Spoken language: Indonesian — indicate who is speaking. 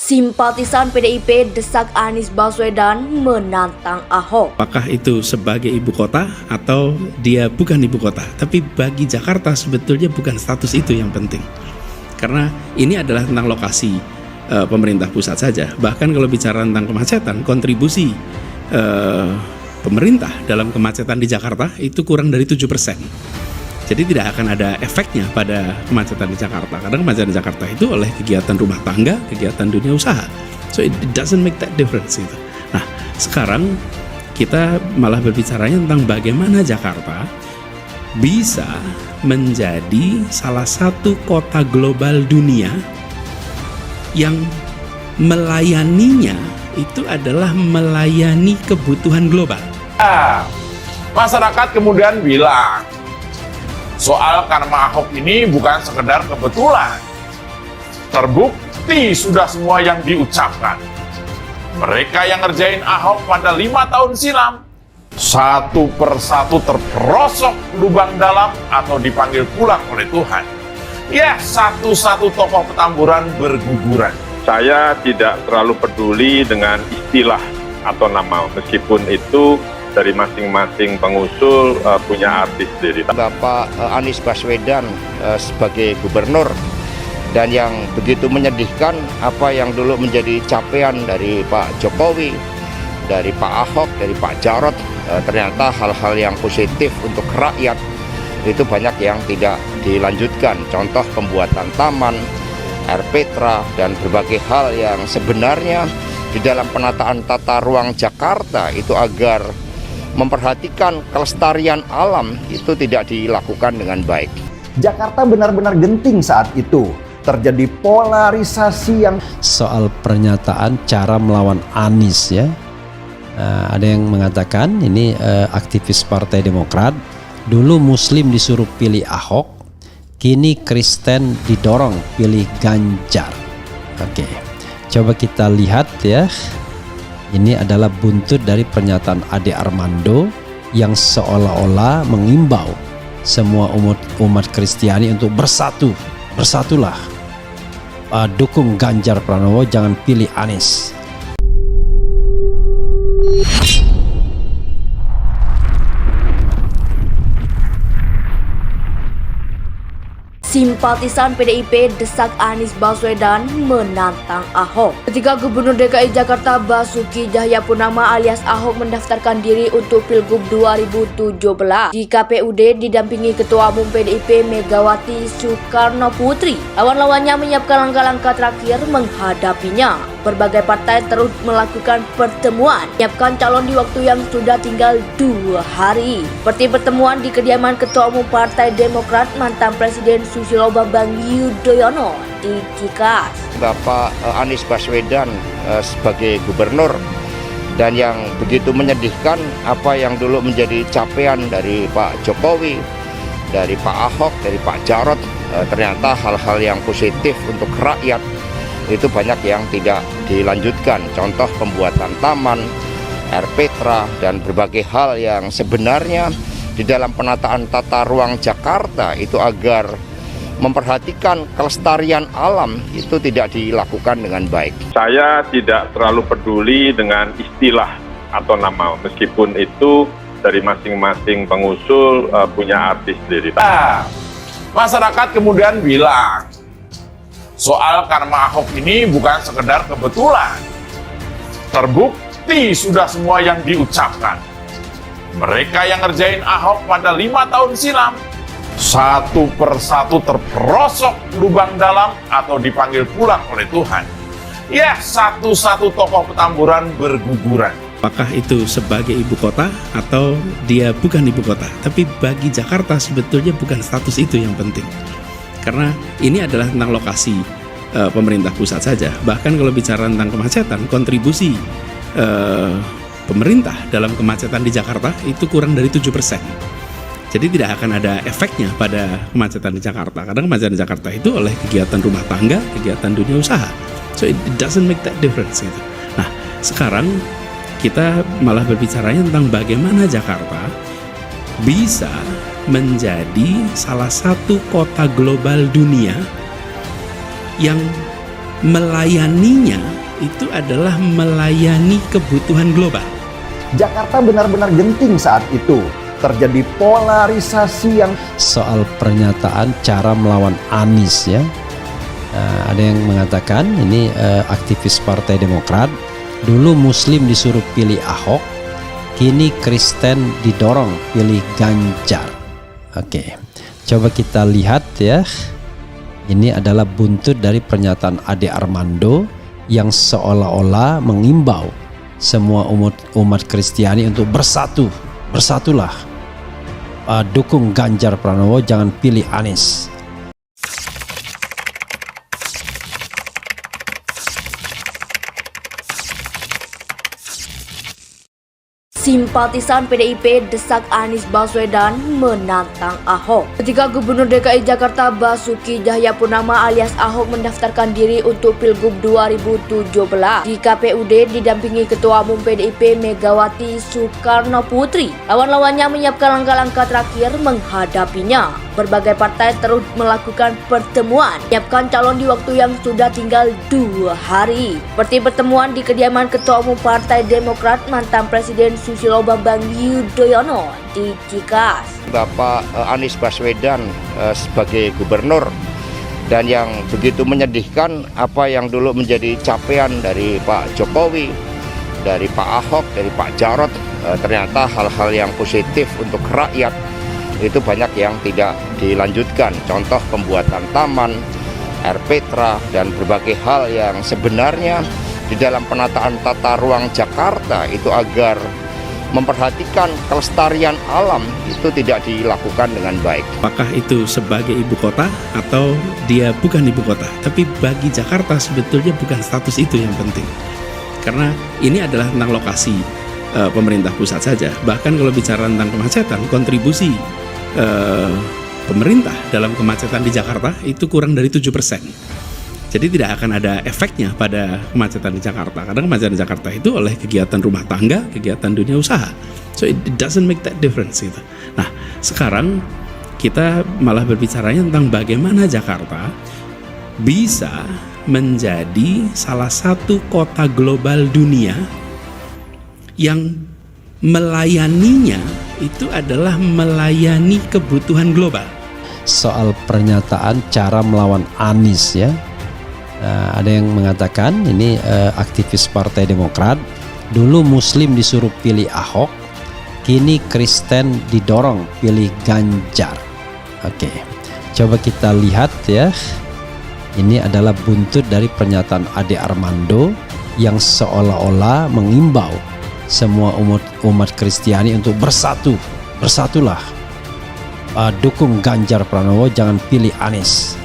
Speaker 1: Simpatisan PDIP desak Anies Baswedan menantang Ahok.
Speaker 2: Apakah itu sebagai ibu kota atau dia bukan ibu kota? Tapi bagi Jakarta sebetulnya bukan status itu yang penting. Karena ini adalah tentang lokasi pemerintah pusat saja. Bahkan kalau bicara tentang kemacetan, kontribusi pemerintah dalam kemacetan di Jakarta itu kurang dari 7%. Jadi tidak akan ada efeknya pada kemacetan di Jakarta. Karena kemacetan di Jakarta itu oleh kegiatan rumah tangga, kegiatan dunia usaha. So it doesn't make that difference gitu. Nah, sekarang kita malah berbicaranya tentang bagaimana Jakarta bisa menjadi salah satu kota global dunia yang melayaninya itu adalah melayani kebutuhan global.
Speaker 3: Masyarakat kemudian bilang, soal karma Ahok ini bukan sekedar kebetulan. Terbukti sudah semua yang diucapkan. Mereka yang ngerjain Ahok pada 5 tahun silam, satu persatu terperosok lubang dalam atau dipanggil pulang oleh Tuhan. Ya, satu-satu tokoh Petamburan berguguran.
Speaker 4: Saya tidak terlalu peduli dengan istilah atau nama, meskipun itu dari masing-masing pengusul punya arti sendiri.
Speaker 5: Bapak Anies Baswedan sebagai gubernur, dan yang begitu menyedihkan apa yang dulu menjadi capaian dari Pak Jokowi, dari Pak Ahok, dari Pak Jarot, ternyata hal-hal yang positif untuk rakyat itu banyak yang tidak dilanjutkan. Contoh pembuatan taman, air petra, dan berbagai hal yang sebenarnya di dalam penataan tata ruang Jakarta itu agar memperhatikan kelestarian alam itu tidak dilakukan dengan baik.
Speaker 6: Jakarta benar-benar genting saat itu. Terjadi polarisasi yang
Speaker 7: soal pernyataan cara melawan Anies ya. Ada yang mengatakan ini aktivis Partai Demokrat, dulu Muslim disuruh pilih Ahok, kini Kristen didorong pilih Ganjar. Oke, coba kita lihat ya. Ini adalah buntut dari pernyataan Ade Armando yang seolah-olah mengimbau semua umat Kristiani untuk bersatulah, dukung Ganjar Pranowo, jangan pilih Anies.
Speaker 1: Simpatisan PDIP desak Anies Baswedan menantang Ahok. Ketika Gubernur DKI Jakarta Basuki Cahayapurnama alias Ahok mendaftarkan diri untuk Pilgub 2017 di KPUD didampingi Ketua Umum PDIP Megawati Soekarnoputri, lawan-lawannya menyiapkan langkah-langkah terakhir menghadapinya. Berbagai partai terus melakukan pertemuan, menyiapkan calon di waktu yang sudah tinggal 2 hari. Seperti pertemuan di kediaman Ketua Umum Partai Demokrat mantan Presiden Susilo Bambang Yudhoyono di Cikas.
Speaker 5: Bapak Anies Baswedan sebagai gubernur, dan yang begitu menyedihkan apa yang dulu menjadi capaian dari Pak Jokowi, dari Pak Ahok, dari Pak Jarot, ternyata hal-hal yang positif untuk rakyat itu banyak yang tidak dilanjutkan. Contoh pembuatan taman, air petra, dan berbagai hal yang sebenarnya di dalam penataan tata ruang Jakarta itu agar memperhatikan kelestarian alam itu tidak dilakukan dengan baik. Saya tidak terlalu peduli dengan istilah atau nama, meskipun itu dari masing-masing pengusul punya arti sendiri.
Speaker 3: Masyarakat kemudian bilang, soal karma Ahok ini bukan sekedar kebetulan. Terbukti sudah semua yang diucapkan. Mereka yang ngerjain Ahok pada 5 tahun silam, satu persatu terperosok lubang dalam atau dipanggil pulang oleh Tuhan. Ya, satu-satu tokoh Petamburan berguguran.
Speaker 2: Apakah itu sebagai ibu kota atau dia bukan ibu kota? Tapi bagi Jakarta sebetulnya bukan status itu yang penting. Karena ini adalah tentang lokasi pemerintah pusat saja. Bahkan kalau bicara tentang kemacetan, kontribusi pemerintah dalam kemacetan di Jakarta itu kurang dari 7%. Jadi tidak akan ada efeknya pada kemacetan di Jakarta. Karena kemacetan di Jakarta itu oleh kegiatan rumah tangga, kegiatan dunia usaha. So it doesn't make that difference gitu. Nah, sekarang kita malah berbicaranya tentang bagaimana Jakarta bisa menjadi salah satu kota global dunia yang melayaninya itu adalah melayani kebutuhan global.
Speaker 6: Jakarta benar-benar genting saat itu. Terjadi polarisasi yang
Speaker 7: Soal pernyataan cara melawan Anies ya. Ada yang mengatakan ini aktivis Partai Demokrat, dulu Muslim disuruh pilih Ahok, kini Kristen didorong pilih Ganjar. Oke, coba kita lihat ya. Ini adalah buntut dari pernyataan Ade Armando yang seolah-olah mengimbau semua umat Kristiani untuk bersatu. Bersatulah. Dukung Ganjar Pranowo, jangan pilih Anies.
Speaker 1: Simpatisan PDIP desak Anies Baswedan menantang Ahok. Ketika Gubernur DKI Jakarta Basuki Cahayapurnama alias Ahok mendaftarkan diri untuk Pilgub 2017 di KPUD didampingi Ketua Umum PDIP Megawati Soekarno Putri, lawan-lawannya menyiapkan langkah-langkah terakhir menghadapinya. Berbagai partai terus melakukan pertemuan, menyiapkan calon di waktu yang sudah tinggal 2 hari. Seperti pertemuan di kediaman Ketua Umum Partai Demokrat mantan Presiden Susilo Bambang Yudhoyono di Cikas.
Speaker 5: Bapak Anies Baswedan sebagai gubernur, dan yang begitu menyedihkan apa yang dulu menjadi capaian dari Pak Jokowi, dari Pak Ahok, dari Pak Jarot, ternyata hal-hal yang positif untuk rakyat itu banyak yang tidak dilanjutkan. Contoh pembuatan taman, air petra, dan berbagai hal yang sebenarnya di dalam penataan tata ruang Jakarta itu agar memperhatikan kelestarian alam itu tidak dilakukan dengan baik.
Speaker 2: Apakah itu sebagai ibu kota atau dia bukan ibu kota? Tapi bagi Jakarta sebetulnya bukan status itu yang penting. Karena ini adalah tentang lokasi pemerintah pusat saja. Bahkan kalau bicara tentang kemacetan, kontribusi pemerintah dalam kemacetan di Jakarta itu kurang dari 7%. Jadi tidak akan ada efeknya pada kemacetan di Jakarta. Karena kemacetan di Jakarta itu oleh kegiatan rumah tangga, kegiatan dunia usaha. So it doesn't make that difference gitu. Nah, sekarang kita malah berbicaranya tentang bagaimana Jakarta bisa menjadi salah satu kota global dunia yang melayaninya itu adalah melayani kebutuhan global.
Speaker 7: Soal pernyataan cara melawan Anies ya. Ada yang mengatakan ini aktivis Partai Demokrat, dulu Muslim disuruh pilih Ahok, kini Kristen didorong pilih Ganjar. Oke, coba kita lihat ya. Ini adalah buntut dari pernyataan Ade Armando yang seolah-olah mengimbau semua umat Kristiani untuk bersatu. Bersatulah. Dukung Ganjar Pranowo, jangan pilih Anies.